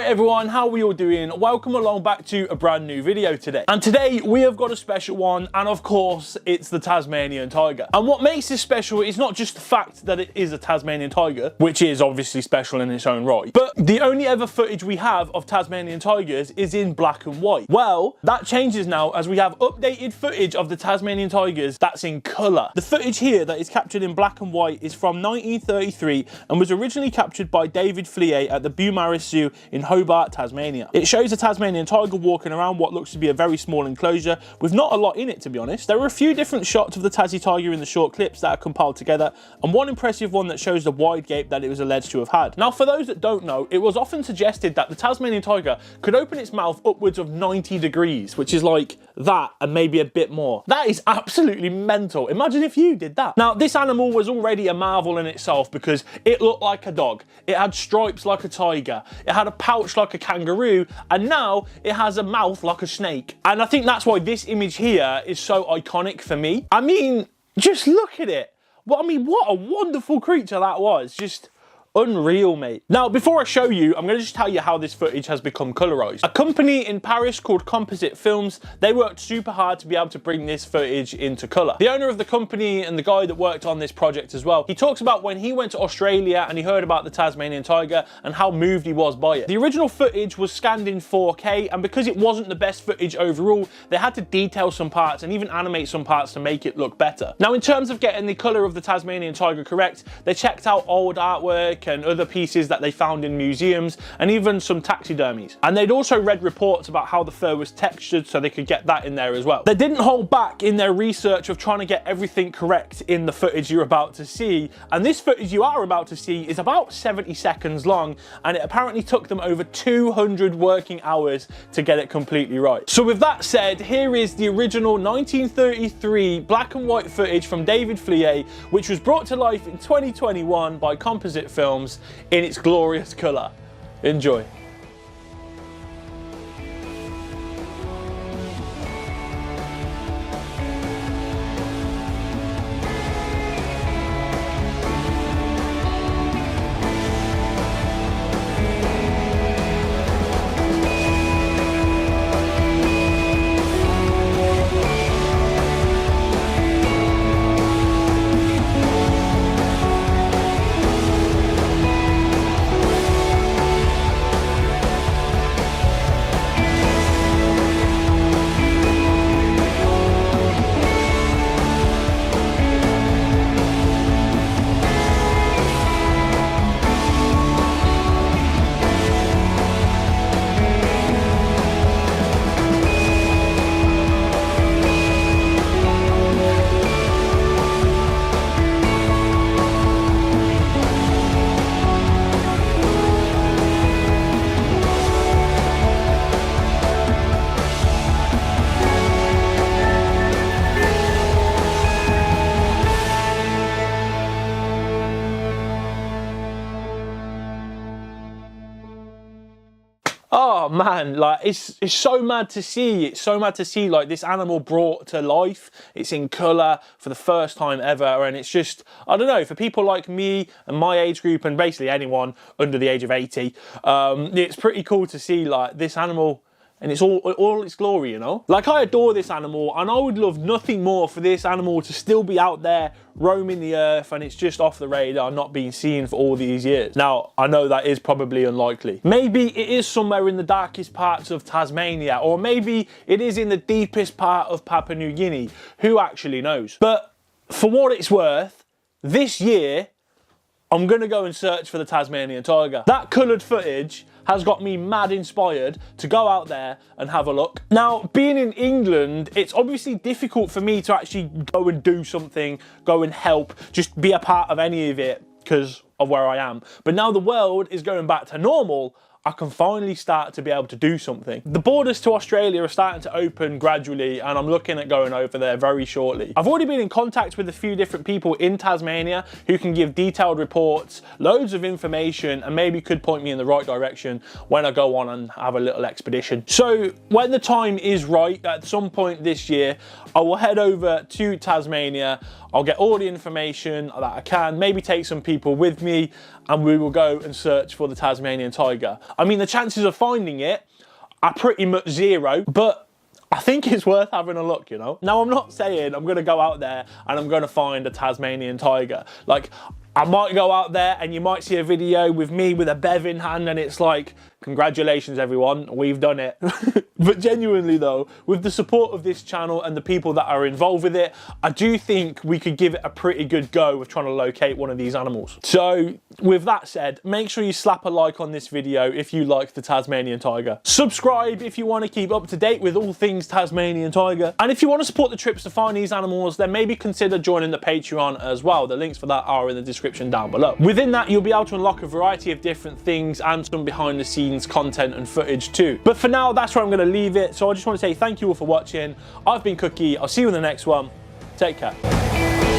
Alright everyone, how are we all doing? Welcome along back to a brand new video today. And today we have got a special one, and of course it's the Tasmanian tiger. And what makes this special is not just the fact that it is a Tasmanian tiger, which is obviously special in its own right, but the only ever footage we have of Tasmanian tigers is in black and white. Well, that changes now as we have updated footage of the Tasmanian tigers that's in colour. The footage here that is captured in black and white is from 1933 and was originally captured by David Flier at the Beaumaris Zoo in Hobart, Tasmania. It shows a Tasmanian tiger walking around what looks to be a very small enclosure with not a lot in it, to be honest. There are a few different shots of the Tassie tiger in the short clips that are compiled together, and one impressive one that shows the wide gape that it was alleged to have had. Now, for those that don't know, it was often suggested that the Tasmanian tiger could open its mouth upwards of 90 degrees, which is like that and maybe a bit more. That is absolutely mental. Imagine if you did that. Now, this animal was already a marvel in itself because it looked like a dog. It had stripes like a tiger. It had a pouch like a kangaroo, and now it has a mouth like a snake. And I think that's why this image here is so iconic for me. I mean, just look at it. Well, I mean, what a wonderful creature that was. Just unreal, mate. Now, before I show you, I'm going to just tell you how this footage has become colorized. A company in Paris called Composite Films, they worked super hard to be able to bring this footage into color. The owner of the company and the guy that worked on this project as well, he talks about when he went to Australia and he heard about the Tasmanian tiger and how moved he was by it. The original footage was scanned in 4K, and because it wasn't the best footage overall, they had to detail some parts and even animate some parts to make it look better. Now, in terms of getting the color of the Tasmanian tiger correct, they checked out old artwork and other pieces that they found in museums and even some taxidermies. And they'd also read reports about how the fur was textured, so they could get that in there as well. They didn't hold back in their research of trying to get everything correct in the footage you're about to see. And this footage you are about to see is about 70 seconds long, and it apparently took them over 200 working hours to get it completely right. So with that said, here is the original 1933 black and white footage from David Flier, which was brought to life in 2021 by Composite Films in its glorious colour. Enjoy. Oh man, like it's so mad to see. It's so mad to see like this animal brought to life. It's in colour for the first time ever, and it's just, I don't know, for people like me and my age group and basically anyone under the age of 80, it's pretty cool to see like this animal and it's all its glory, you know? Like, I adore this animal, and I would love nothing more for this animal to still be out there roaming the earth and it's just off the radar, not being seen for all these years. Now, I know that is probably unlikely. Maybe it is somewhere in the darkest parts of Tasmania, or maybe it is in the deepest part of Papua New Guinea. Who actually knows? But for what it's worth, this year, I'm gonna go and search for the Tasmanian tiger. That coloured footage has got me mad inspired to go out there and have a look. Now, being in England, it's obviously difficult for me to actually go and do something, go and help, just be a part of any of it because of where I am. But now the world is going back to normal, I can finally start to be able to do something. The borders to Australia are starting to open gradually, and I'm looking at going over there very shortly. I've already been in contact with a few different people in Tasmania who can give detailed reports, loads of information, and maybe could point me in the right direction when I go on and have a little expedition. So when the time is right, at some point this year, I will head over to Tasmania. I'll get all the information that I can, maybe take some people with me, and we will go and search for the Tasmanian tiger. I mean, the chances of finding it are pretty much zero, but I think it's worth having a look, you know? Now, I'm not saying I'm gonna go out there and I'm gonna find a Tasmanian tiger. Like, I might go out there and you might see a video with me with a bev in hand and it's like, congratulations everyone, we've done it. But genuinely though, with the support of this channel and the people that are involved with it, I do think we could give it a pretty good go with trying to locate one of these animals. So with that said, make sure you slap a like on this video if you like the Tasmanian tiger. Subscribe if you want to keep up to date with all things Tasmanian tiger. And if you want to support the trips to find these animals, then maybe consider joining the Patreon as well. The links for that are in the description down below. Within that, you'll be able to unlock a variety of different things and some behind the scenes content and footage too. But for now, that's where I'm going to leave it. So I just want to say thank you all for watching. I've been Cookie. I'll see you in the next one. Take care.